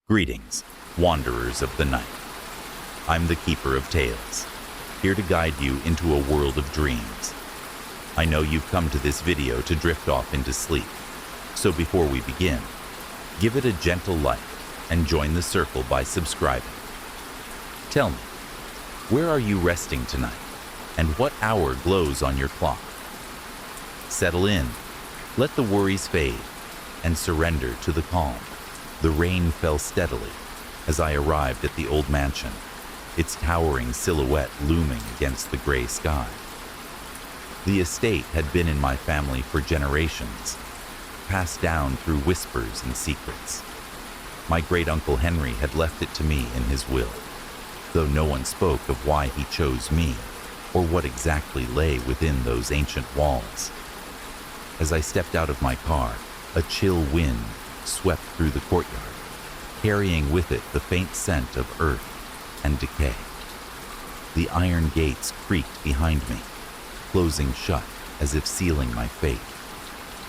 Greetings, wanderers of the night. I'm the Keeper of Tales, here to guide you into a world of dreams. I know you've come to this video to drift off into sleep, so before we begin, give it a gentle like and join the circle by subscribing. Tell me, where are you resting tonight, and what hour glows on your clock? Settle in, let the worries fade, and surrender to the calm. The rain fell steadily as I arrived at the old mansion, its towering silhouette looming against the gray sky. The estate had been in my family for generations, passed down through whispers and secrets. My great-uncle Henry had left it to me in his will, though no one spoke of why he chose me or what exactly lay within those ancient walls. As I stepped out of my car, a chill wind swept through the courtyard, carrying with it the faint scent of earth and decay. The iron gates creaked behind me, closing shut as if sealing my fate.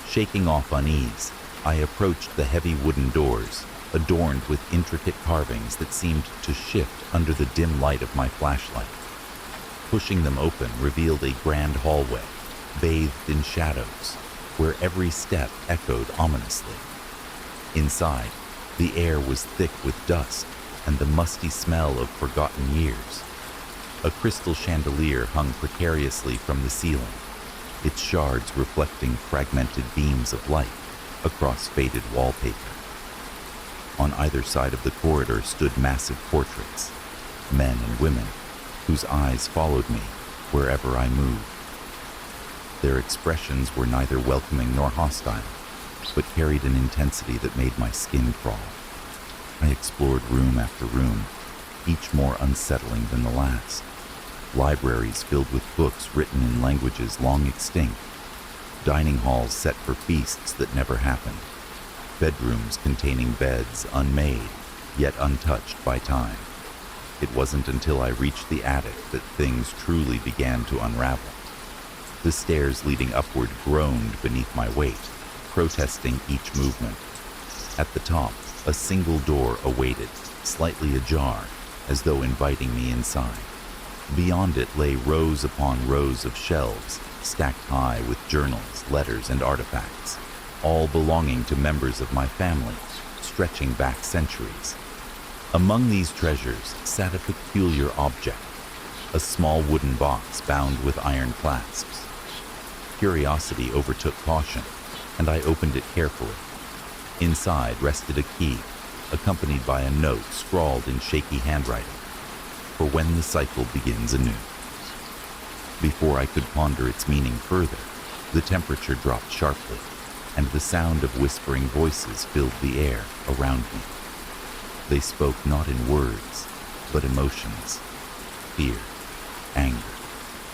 Shaking off unease, I approached the heavy wooden doors, adorned with intricate carvings that seemed to shift under the dim light of my flashlight. Pushing them open revealed a grand hallway, bathed in shadows, where every step echoed ominously. Inside, the air was thick with dust and the musty smell of forgotten years. A crystal chandelier hung precariously from the ceiling, its shards reflecting fragmented beams of light across faded wallpaper. On either side of the corridor stood massive portraits, men and women, whose eyes followed me wherever I moved. Their expressions were neither welcoming nor hostile, but carried an intensity that made my skin crawl. I explored room after room, each more unsettling than the last. Libraries filled with books written in languages long extinct, dining halls set for feasts that never happened, bedrooms containing beds unmade, yet untouched by time. It wasn't until I reached the attic that things truly began to unravel. The stairs leading upward groaned beneath my weight, protesting each movement. At the top, a single door awaited, slightly ajar, as though inviting me inside. Beyond it lay rows upon rows of shelves, stacked high with journals, letters, and artifacts, all belonging to members of my family, stretching back centuries. Among these treasures sat a peculiar object, a small wooden box bound with iron clasps. Curiosity overtook caution, and I opened it carefully. Inside rested a key, accompanied by a note scrawled in shaky handwriting, for when the cycle begins anew. Before I could ponder its meaning further, the temperature dropped sharply, and the sound of whispering voices filled the air around me. They spoke not in words, but emotions: fear, anger,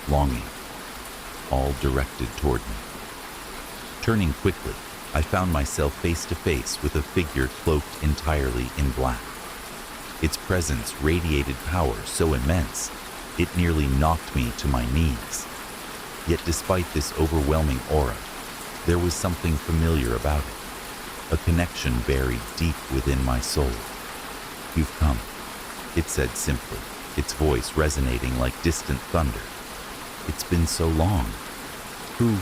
longing, all directed toward me. Turning quickly, I found myself face to face with a figure cloaked entirely in black. Its presence radiated power so immense, it nearly knocked me to my knees. Yet despite this overwhelming aura, there was something familiar about it, a connection buried deep within my soul. "You've come," it said simply, its voice resonating like distant thunder. "It's been so long. Who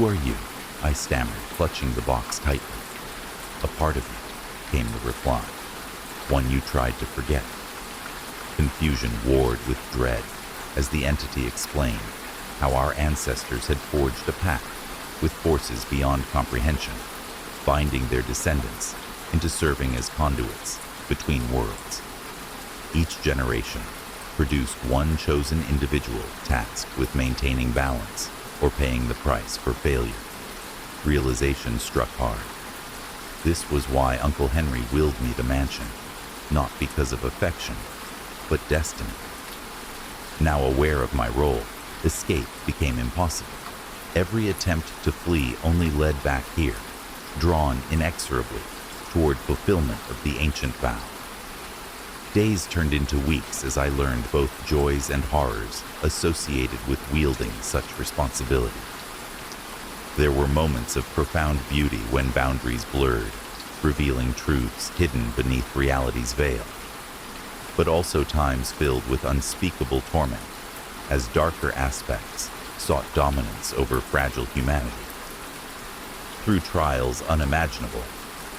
are you?" I stammered, clutching the box tightly. "A part of you," came the reply, "one you tried to forget." Confusion warred with dread as the entity explained how our ancestors had forged a pact with forces beyond comprehension, binding their descendants into serving as conduits between worlds. Each generation produced one chosen individual tasked with maintaining balance or paying the price for failure. Realization struck hard. This was why Uncle Henry willed me the mansion, not because of affection, but destiny. Now aware of my role, escape became impossible. Every attempt to flee only led back here, drawn inexorably toward fulfillment of the ancient vow. Days turned into weeks as I learned both joys and horrors associated with wielding such responsibility. There were moments of profound beauty when boundaries blurred, revealing truths hidden beneath reality's veil, but also times filled with unspeakable torment, as darker aspects sought dominance over fragile humanity. Through trials unimaginable,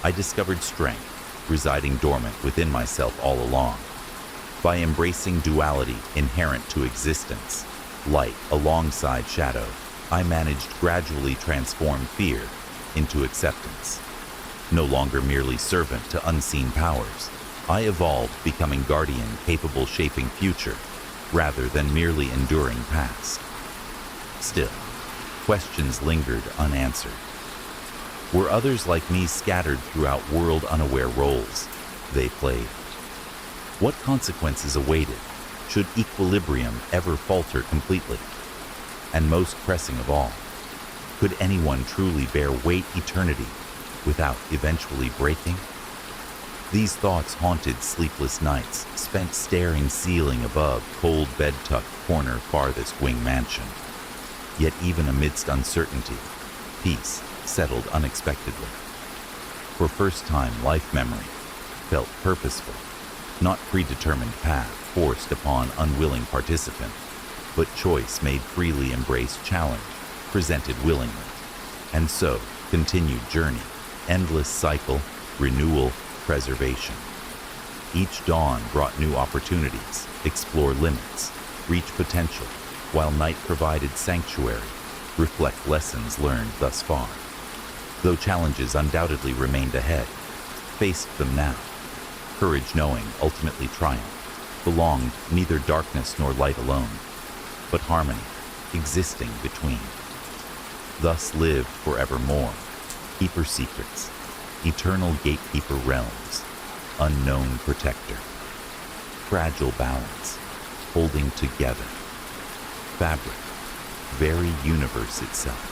I discovered strength residing dormant within myself all along. By embracing duality inherent to existence, light alongside shadow, I managed to gradually transform fear into acceptance. No longer merely servant to unseen powers, I evolved, becoming guardian capable shaping future, rather than merely enduring past. Still, questions lingered unanswered. Were others like me scattered throughout world-unaware roles they played? What consequences awaited should equilibrium ever falter completely? And most pressing of all, could anyone truly bear weight eternity without eventually breaking? These thoughts haunted sleepless nights spent staring ceiling above cold bed-tucked corner farthest wing mansion. Yet even amidst uncertainty, peace settled unexpectedly. For first time, life memory felt purposeful, not predetermined path forced upon unwilling participant, but choice made freely embraced challenge, presented willingly. And so, continued journey, endless cycle, renewal, preservation. Each dawn brought new opportunities, explore limits, reach potential, while night provided sanctuary, reflect lessons learned thus far. Though challenges undoubtedly remained ahead, faced them now. Courage knowing ultimately triumph belonged neither darkness nor light alone, but harmony existing between. Thus lived forevermore, keeper secrets, eternal gatekeeper realms, unknown protector, fragile balance, holding together, fabric, very universe itself.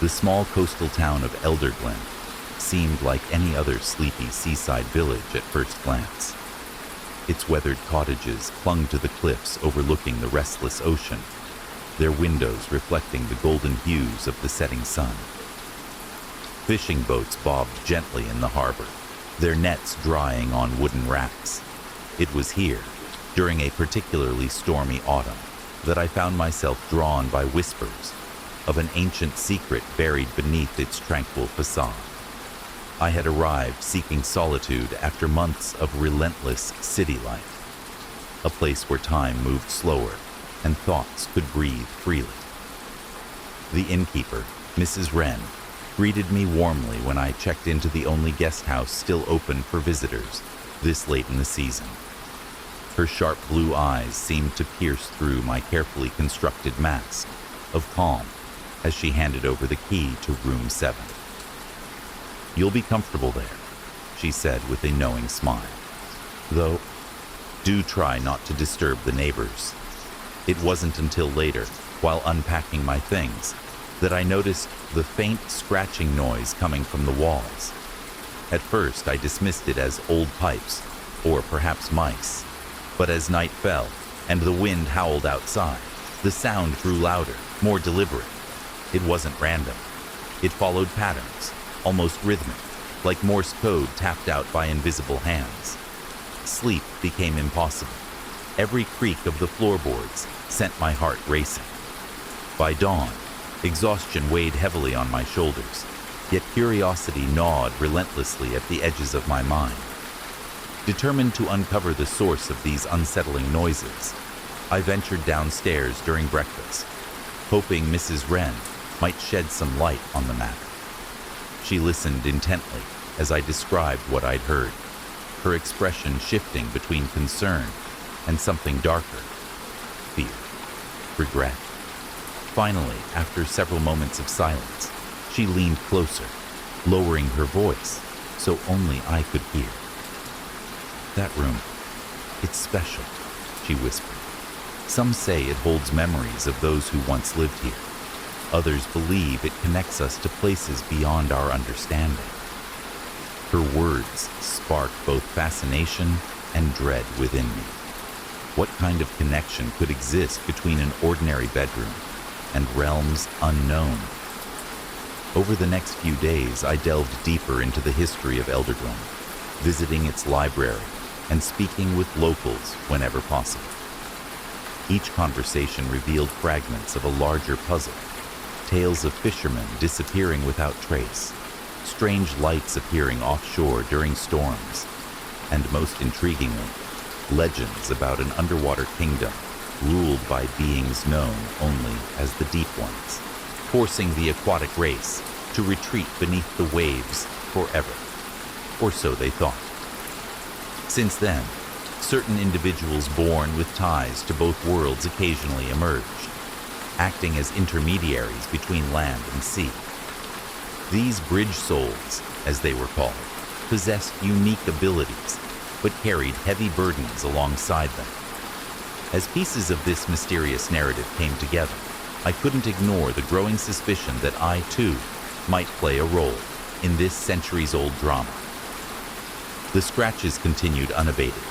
The small coastal town of Elderglen seemed like any other sleepy seaside village at first glance. Its weathered cottages clung to the cliffs overlooking the restless ocean, their windows reflecting the golden hues of the setting sun. Fishing boats bobbed gently in the harbor, their nets drying on wooden racks. It was here, during a particularly stormy autumn, that I found myself drawn by whispers of an ancient secret buried beneath its tranquil facade. I had arrived seeking solitude after months of relentless city life, a place where time moved slower and thoughts could breathe freely. The innkeeper, Mrs. Wren, greeted me warmly when I checked into the only guest house still open for visitors this late in the season. Her sharp blue eyes seemed to pierce through my carefully constructed mask of calm as she handed over the key to room 7. "You'll be comfortable there," she said with a knowing smile. "Though, do try not to disturb the neighbors." It wasn't until later, while unpacking my things, that I noticed the faint scratching noise coming from the walls. At first, I dismissed it as old pipes, or perhaps mice. But as night fell, and the wind howled outside, the sound grew louder, more deliberate. It wasn't random. It followed patterns, almost rhythmic, like Morse code tapped out by invisible hands. Sleep became impossible. Every creak of the floorboards sent my heart racing. By dawn, exhaustion weighed heavily on my shoulders, yet curiosity gnawed relentlessly at the edges of my mind. Determined to uncover the source of these unsettling noises, I ventured downstairs during breakfast, hoping Mrs. Wren might shed some light on the matter. She listened intently as I described what I'd heard, her expression shifting between concern and something darker: fear, regret. Finally, after several moments of silence, she leaned closer, lowering her voice so only I could hear. "That room, it's special," she whispered. "Some say it holds memories of those who once lived here. Others believe it connects us to places beyond our understanding." Her words sparked both fascination and dread within me. What kind of connection could exist between an ordinary bedroom and realms unknown? Over the next few days, I delved deeper into the history of Elderglen, visiting its library and speaking with locals whenever possible. Each conversation revealed fragments of a larger puzzle, tales of fishermen disappearing without trace, strange lights appearing offshore during storms, and most intriguingly, legends about an underwater kingdom ruled by beings known only as the Deep Ones, forcing the aquatic race to retreat beneath the waves forever. Or so they thought. Since then, certain individuals born with ties to both worlds occasionally emerged, acting as intermediaries between land and sea. These bridge souls, as they were called, possessed unique abilities, but carried heavy burdens alongside them. As pieces of this mysterious narrative came together, I couldn't ignore the growing suspicion that I, too, might play a role in this centuries-old drama. The scratches continued unabated,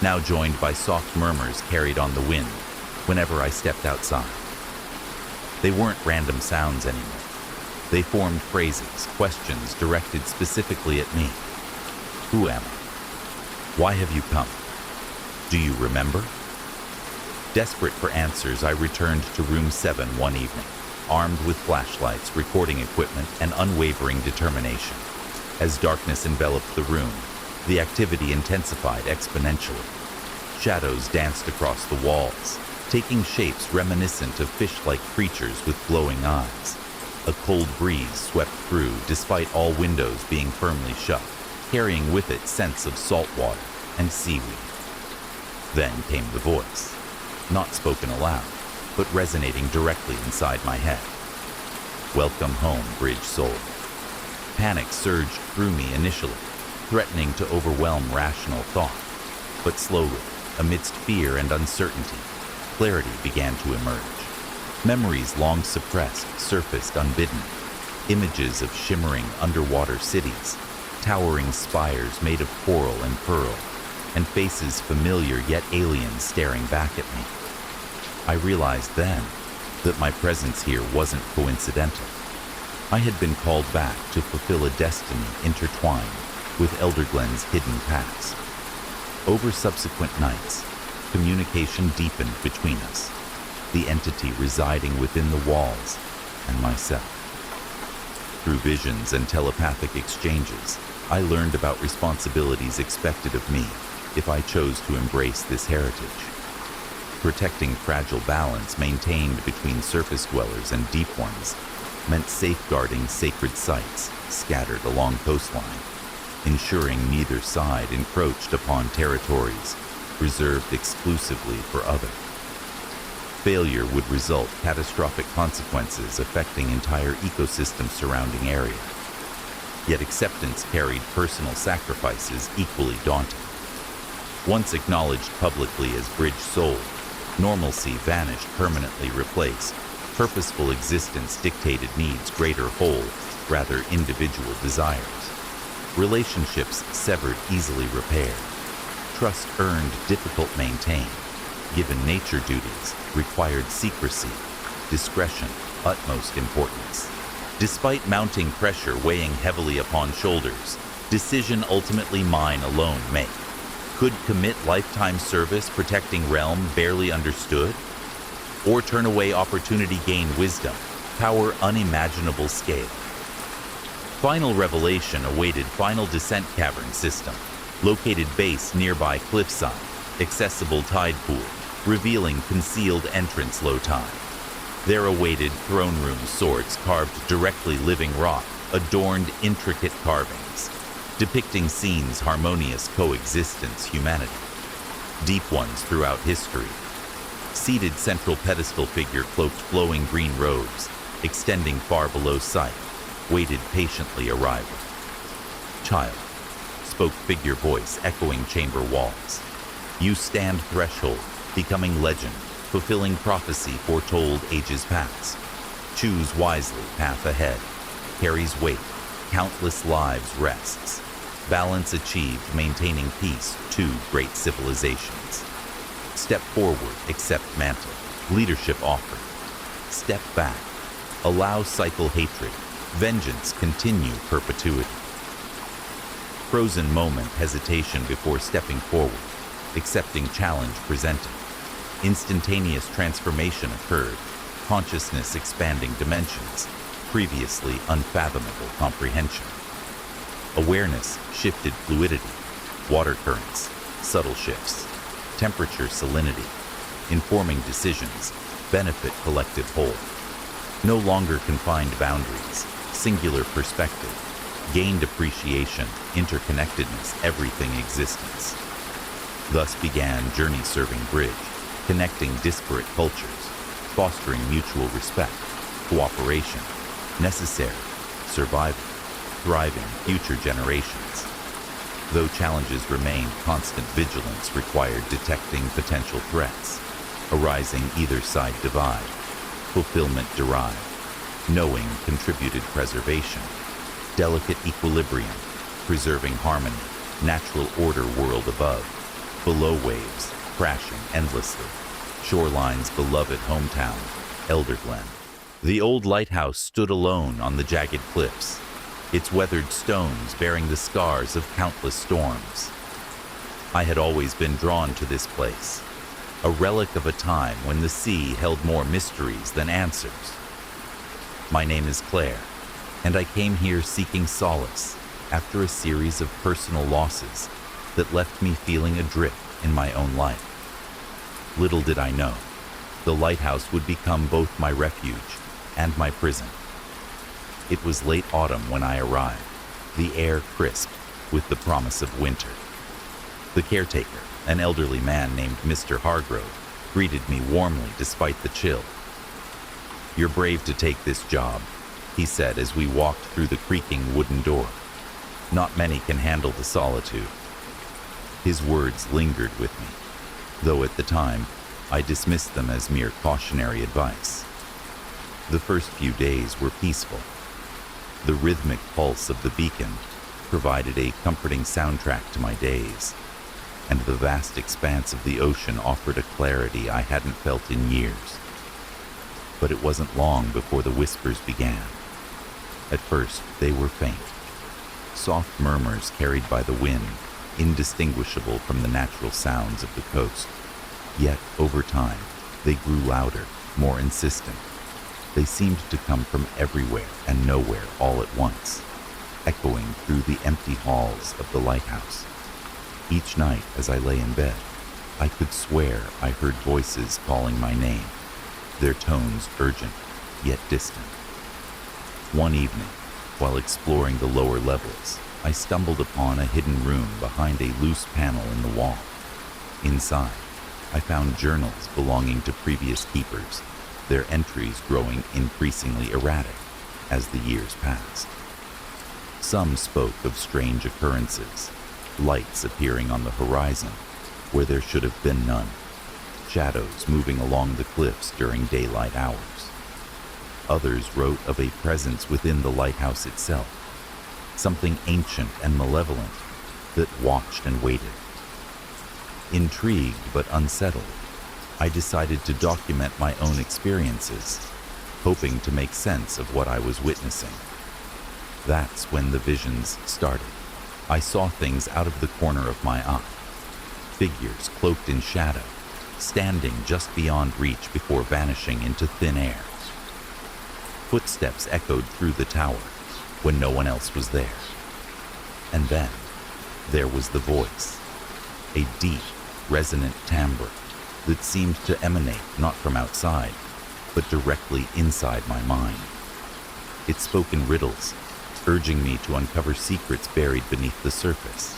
now joined by soft murmurs carried on the wind whenever I stepped outside. They weren't random sounds anymore. They formed phrases, questions directed specifically at me. Who am I? Why have you come? Do you remember? Desperate for answers, I returned to room 7 one evening, armed with flashlights, recording equipment, and unwavering determination. As darkness enveloped the room, the activity intensified exponentially. Shadows danced across the walls, taking shapes reminiscent of fish-like creatures with glowing eyes. A cold breeze swept through, despite all windows being firmly shut, carrying with it scents of salt water and seaweed. Then came the voice, not spoken aloud, but resonating directly inside my head. Welcome home, Bridge Soul. Panic surged through me initially, threatening to overwhelm rational thought. But slowly, amidst fear and uncertainty, clarity began to emerge. Memories long suppressed surfaced unbidden. Images of shimmering underwater cities, towering spires made of coral and pearl, and faces familiar yet alien staring back at me. I realized then that my presence here wasn't coincidental. I had been called back to fulfill a destiny intertwined with Elderglen's hidden past. Over subsequent nights, communication deepened between us, the entity residing within the walls and myself. Through visions and telepathic exchanges, I learned about responsibilities expected of me if I chose to embrace this heritage. Protecting fragile balance maintained between surface dwellers and deep ones meant safeguarding sacred sites scattered along coastline, ensuring neither side encroached upon territories reserved exclusively for others. Failure would result catastrophic consequences affecting entire ecosystems surrounding area. Yet acceptance carried personal sacrifices equally daunting. Once acknowledged publicly as Bridge Soul, normalcy vanished, permanently replaced. Purposeful existence dictated needs, greater whole, rather individual desires. Relationships severed, easily repaired. Trust earned, difficult maintained. Given nature duties, required secrecy, discretion, utmost importance. Despite mounting pressure weighing heavily upon shoulders, decision ultimately mine alone make. Could commit lifetime service protecting realm barely understood? Or turn away opportunity, gain wisdom, power unimaginable scale. Final revelation awaited final descent cavern system, located base nearby cliffside, accessible tide pool, revealing concealed entrance low tide. There awaited throne room swords carved directly living rock, adorned intricate carvings, depicting scenes harmonious coexistence humanity. Deep ones throughout history. Seated central pedestal figure cloaked flowing green robes, extending far below sight, waited patiently arrival. Child, spoke figure voice echoing chamber walls. You stand threshold, becoming legend, fulfilling prophecy foretold ages past. Choose wisely, path ahead. Carries weight, countless lives rests. Balance achieved, maintaining peace, two great civilizations. Step forward, accept mantle, leadership offered. Step back, allow cycle hatred, Vengeance continue perpetuity. Frozen moment, hesitation before stepping forward, accepting challenge presented. Instantaneous transformation occurred, consciousness expanding dimensions, previously unfathomable comprehension. Awareness shifted fluidity, water currents, subtle shifts, temperature salinity, informing decisions, benefit collective whole. No longer confined boundaries, singular perspective, gained appreciation, interconnectedness, everything existence. Thus began journey serving bridge, connecting disparate cultures, fostering mutual respect, cooperation, necessary, survival, thriving future generations. Though challenges remained, constant vigilance required detecting potential threats, arising either side divide, fulfillment derived, knowing contributed preservation, delicate equilibrium, preserving harmony, natural order world above, below waves, crashing endlessly, shoreline's beloved hometown, Elder Glen. The old lighthouse stood alone on the jagged cliffs, its weathered stones bearing the scars of countless storms. I had always been drawn to this place, a relic of a time when the sea held more mysteries than answers. My name is Claire, and I came here seeking solace after a series of personal losses that left me feeling adrift in my own life. Little did I know, the lighthouse would become both my refuge and my prison. It was late autumn when I arrived, the air crisp with the promise of winter. The caretaker, an elderly man named Mr. Hargrove, greeted me warmly despite the chill. "You're brave to take this job," he said as we walked through the creaking wooden door. "Not many can handle the solitude." His words lingered with me, though at the time I dismissed them as mere cautionary advice. The first few days were peaceful. The rhythmic pulse of the beacon provided a comforting soundtrack to my days, and the vast expanse of the ocean offered a clarity I hadn't felt in years. But it wasn't long before the whispers began. At first, they were faint, soft murmurs carried by the wind, indistinguishable from the natural sounds of the coast. Yet, over time, they grew louder, more insistent. They seemed to come from everywhere and nowhere all at once, echoing through the empty halls of the lighthouse. Each night, as I lay in bed, I could swear I heard voices calling my name, their tones urgent, yet distant. One evening, while exploring the lower levels, I stumbled upon a hidden room behind a loose panel in the wall. Inside, I found journals belonging to previous keepers, their entries growing increasingly erratic as the years passed. Some spoke of strange occurrences, lights appearing on the horizon where there should have been none, shadows moving along the cliffs during daylight hours. Others wrote of a presence within the lighthouse itself, something ancient and malevolent that watched and waited. Intrigued but unsettled, I decided to document my own experiences, hoping to make sense of what I was witnessing. That's when the visions started. I saw things out of the corner of my eye, figures cloaked in shadow, standing just beyond reach before vanishing into thin air. Footsteps echoed through the tower when no one else was there. And then, there was the voice, a deep, resonant timbre that seemed to emanate not from outside, but directly inside my mind. It spoke in riddles, urging me to uncover secrets buried beneath the surface.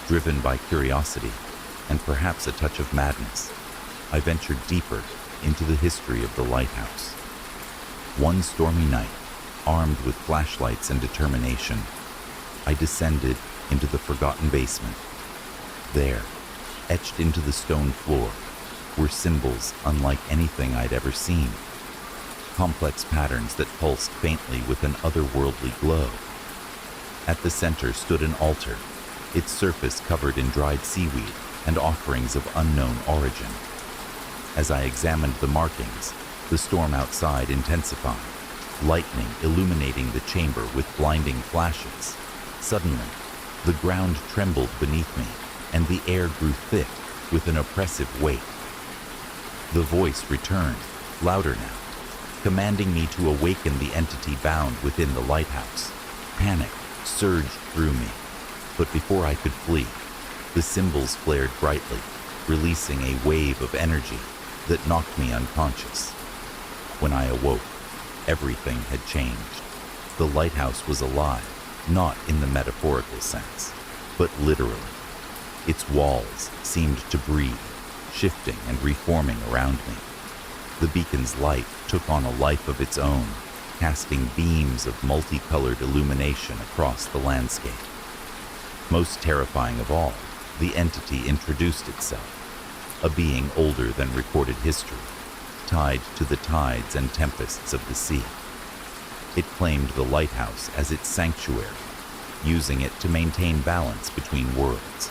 Driven by curiosity, and perhaps a touch of madness, I ventured deeper into the history of the lighthouse. One stormy night, armed with flashlights and determination, I descended into the forgotten basement. There, etched into the stone floor, were symbols unlike anything I'd ever seen. Complex patterns that pulsed faintly with an otherworldly glow. At the center stood an altar, its surface covered in dried seaweed and offerings of unknown origin. As I examined the markings, the storm outside intensified, lightning illuminating the chamber with blinding flashes. Suddenly, the ground trembled beneath me, and the air grew thick with an oppressive weight. The voice returned, louder now, commanding me to awaken the entity bound within the lighthouse. Panic surged through me, but before I could flee, the symbols flared brightly, releasing a wave of energy that knocked me unconscious. When I awoke, everything had changed. The lighthouse was alive, not in the metaphorical sense, but literally. Its walls seemed to breathe, shifting and reforming around me. The beacon's light took on a life of its own, casting beams of multicolored illumination across the landscape. Most terrifying of all, the entity introduced itself, a being older than recorded history, tied to the tides and tempests of the sea. It claimed the lighthouse as its sanctuary, using it to maintain balance between worlds.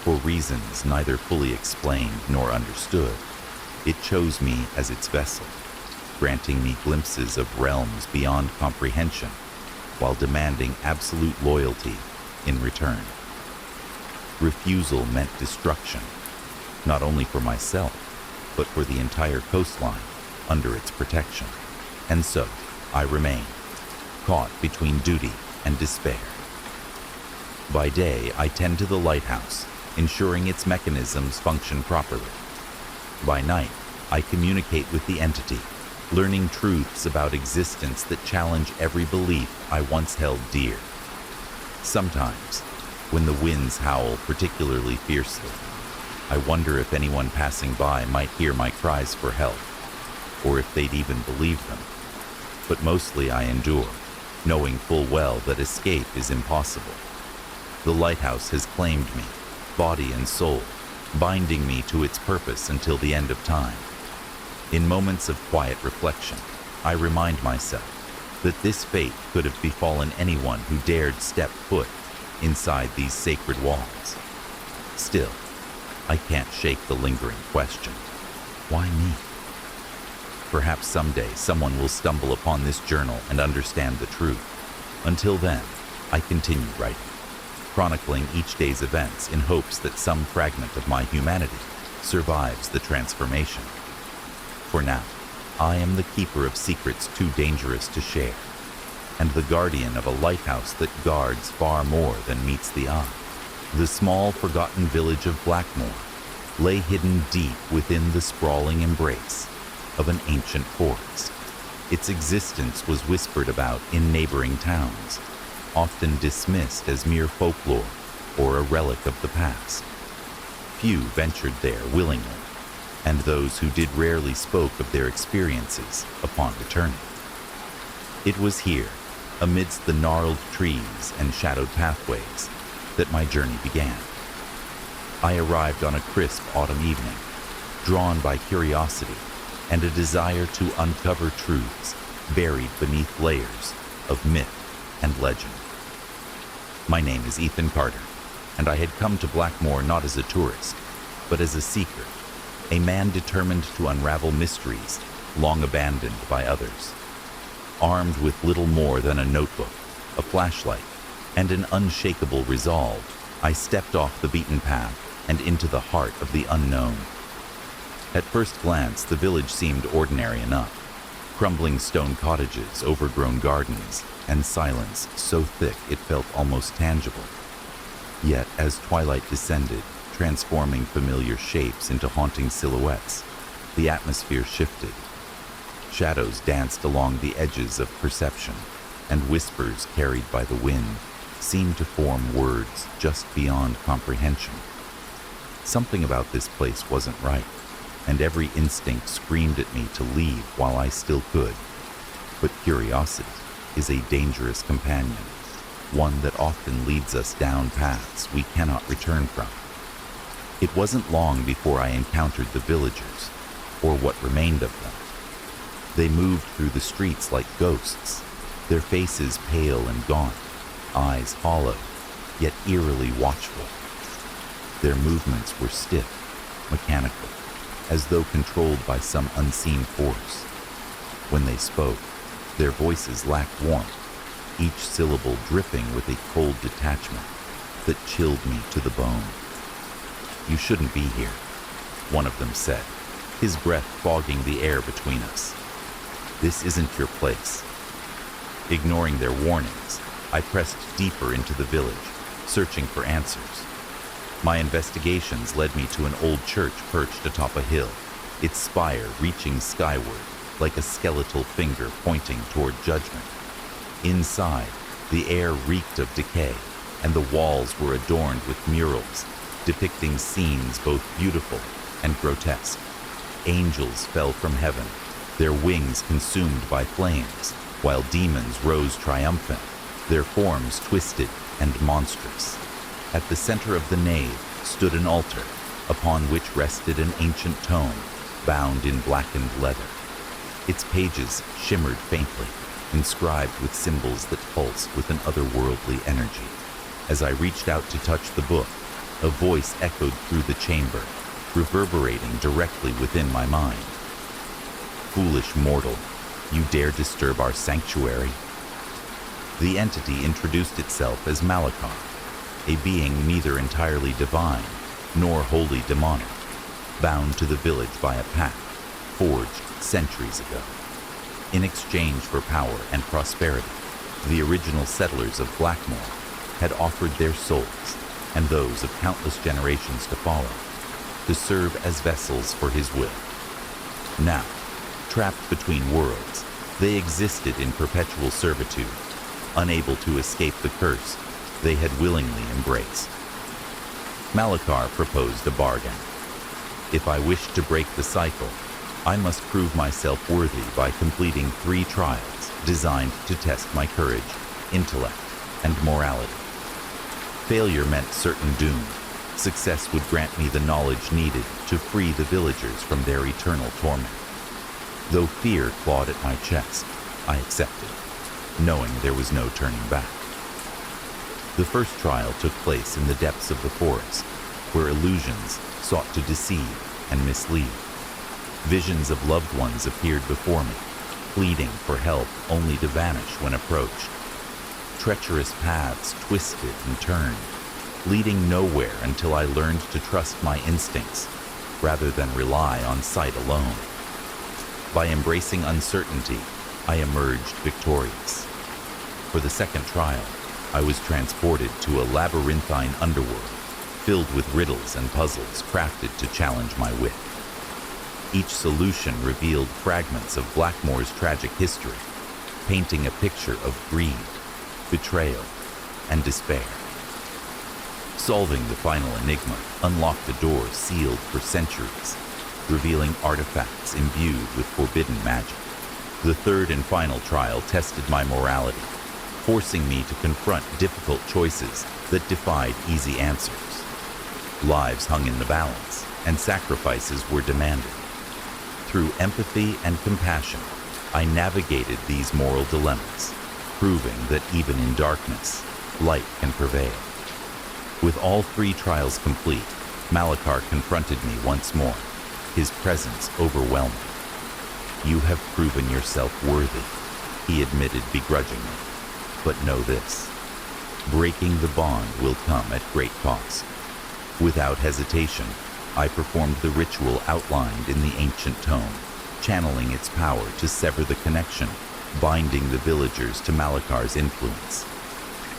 For reasons neither fully explained nor understood, it chose me as its vessel, granting me glimpses of realms beyond comprehension, while demanding absolute loyalty in return. Refusal meant destruction, not only for myself, but for the entire coastline under its protection. And so, I remained, caught between duty and despair. By day, I tend to the lighthouse, ensuring its mechanisms function properly. By night, I communicate with the entity, learning truths about existence that challenge every belief I once held dear. Sometimes, when the winds howl particularly fiercely, I wonder if anyone passing by might hear my cries for help, or if they'd even believe them. But mostly I endure, knowing full well that escape is impossible. The lighthouse has claimed me, body and soul, binding me to its purpose until the end of time. In moments of quiet reflection, I remind myself that this fate could have befallen anyone who dared step foot inside these sacred walls. Still, I can't shake the lingering question, why me? Perhaps someday someone will stumble upon this journal and understand the truth. Until then, I continue writing, chronicling each day's events in hopes that some fragment of my humanity survives the transformation. For now, I am the keeper of secrets too dangerous to share, and the guardian of a lighthouse that guards far more than meets the eye. The small, forgotten village of Blackmore lay hidden deep within the sprawling embrace of an ancient forest. Its existence was whispered about in neighboring towns, often dismissed as mere folklore or a relic of the past. Few ventured there willingly, and those who did rarely spoke of their experiences upon returning. It was here, amidst the gnarled trees and shadowed pathways, that my journey began. I arrived on a crisp autumn evening, drawn by curiosity and a desire to uncover truths buried beneath layers of myth and legend. My name is Ethan Carter, and I had come to Blackmore not as a tourist, but as a seeker, a man determined to unravel mysteries long abandoned by others. Armed with little more than a notebook, a flashlight, and an unshakable resolve, I stepped off the beaten path and into the heart of the unknown. At first glance, the village seemed ordinary enough. Crumbling stone cottages, overgrown gardens, and silence so thick it felt almost tangible. Yet, as twilight descended, transforming familiar shapes into haunting silhouettes, the atmosphere shifted. Shadows danced along the edges of perception, and whispers carried by the wind seemed to form words just beyond comprehension. Something about this place wasn't right, and every instinct screamed at me to leave while I still could. But curiosity is a dangerous companion, one that often leads us down paths we cannot return from. It wasn't long before I encountered the villagers, or what remained of them. They moved through the streets like ghosts, their faces pale and gaunt, eyes hollow, yet eerily watchful. Their movements were stiff, mechanical, as though controlled by some unseen force. When they spoke, Their voices lacked warmth, each syllable dripping with a cold detachment that chilled me to the bone. "You shouldn't be here," one of them said, his breath fogging the air between us. "This isn't your place." Ignoring their warnings, I pressed deeper into the village, searching for answers. My investigations led me to an old church perched atop a hill, its spire reaching skyward like a skeletal finger pointing toward judgment. Inside, the air reeked of decay, and the walls were adorned with murals depicting scenes both beautiful and grotesque. Angels fell from heaven, their wings consumed by flames, while demons rose triumphant, their forms twisted and monstrous. At the center of the nave stood an altar, upon which rested an ancient tome, bound in blackened leather. Its pages shimmered faintly, inscribed with symbols that pulsed with an otherworldly energy. As I reached out to touch the book, a voice echoed through the chamber, reverberating directly within my mind. "Foolish mortal, you dare disturb our sanctuary?" The entity introduced itself as Malakar, a being neither entirely divine nor wholly demonic, bound to the village by a pact forged centuries ago. In exchange for power and prosperity, the original settlers of Blackmore had offered their souls, and those of countless generations to follow, to serve as vessels for his will. Now, trapped between worlds, they existed in perpetual servitude, unable to escape the curse they had willingly embraced. Malakar proposed a bargain. If I wished to break the cycle, I must prove myself worthy by completing 3 trials designed to test my courage, intellect, and morality. Failure meant certain doom. Success would grant me the knowledge needed to free the villagers from their eternal torment. Though fear clawed at my chest, I accepted, knowing there was no turning back. The first trial took place in the depths of the forest, where illusions sought to deceive and mislead. Visions of loved ones appeared before me, pleading for help only to vanish when approached. Treacherous paths twisted and turned, leading nowhere until I learned to trust my instincts rather than rely on sight alone. By embracing uncertainty, I emerged victorious. For the second trial, I was transported to a labyrinthine underworld filled with riddles and puzzles crafted to challenge my wit. Each solution revealed fragments of Blackmore's tragic history, painting a picture of greed, betrayal, and despair. Solving the final enigma unlocked a door sealed for centuries, revealing artifacts imbued with forbidden magic. The third and final trial tested my morality, forcing me to confront difficult choices that defied easy answers. Lives hung in the balance, and sacrifices were demanded. Through empathy and compassion, I navigated these moral dilemmas, proving that even in darkness, light can prevail. With all 3 trials complete, Malakar confronted me once more, his presence overwhelming. "You have proven yourself worthy," he admitted begrudgingly. "But know this, breaking the bond will come at great cost." Without hesitation, I performed the ritual outlined in the ancient tome, channeling its power to sever the connection, binding the villagers to Malakar's influence.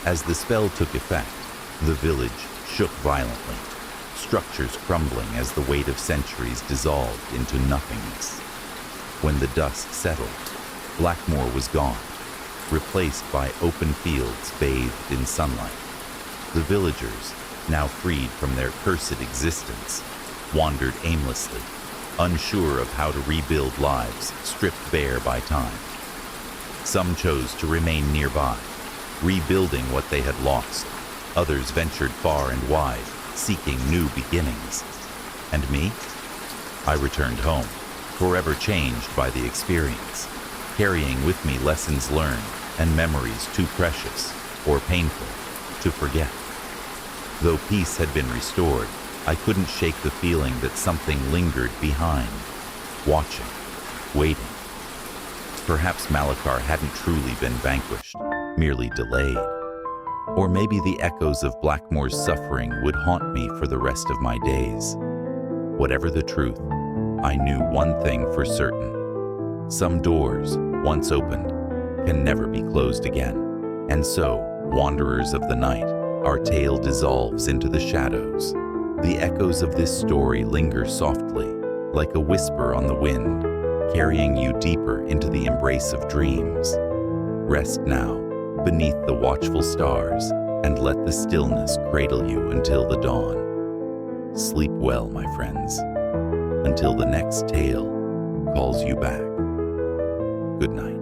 As the spell took effect, the village shook violently, structures crumbling as the weight of centuries dissolved into nothingness. When the dust settled, Blackmore was gone, replaced by open fields bathed in sunlight. The villagers, now freed from their cursed existence, wandered aimlessly, unsure of how to rebuild lives stripped bare by time. Some chose to remain nearby, rebuilding what they had lost. Others ventured far and wide, seeking new beginnings. And me? I returned home, forever changed by the experience, carrying with me lessons learned and memories too precious or painful to forget. Though peace had been restored, I couldn't shake the feeling that something lingered behind, watching, waiting. Perhaps Malachar hadn't truly been vanquished, merely delayed. Or maybe the echoes of Blackmore's suffering would haunt me for the rest of my days. Whatever the truth, I knew one thing for certain. Some doors, once opened, can never be closed again. And so, wanderers of the night, our tale dissolves into the shadows. The echoes of this story linger softly, like a whisper on the wind, carrying you deeper into the embrace of dreams. Rest now, beneath the watchful stars, and let the stillness cradle you until the dawn. Sleep well, my friends, until the next tale calls you back. Good night.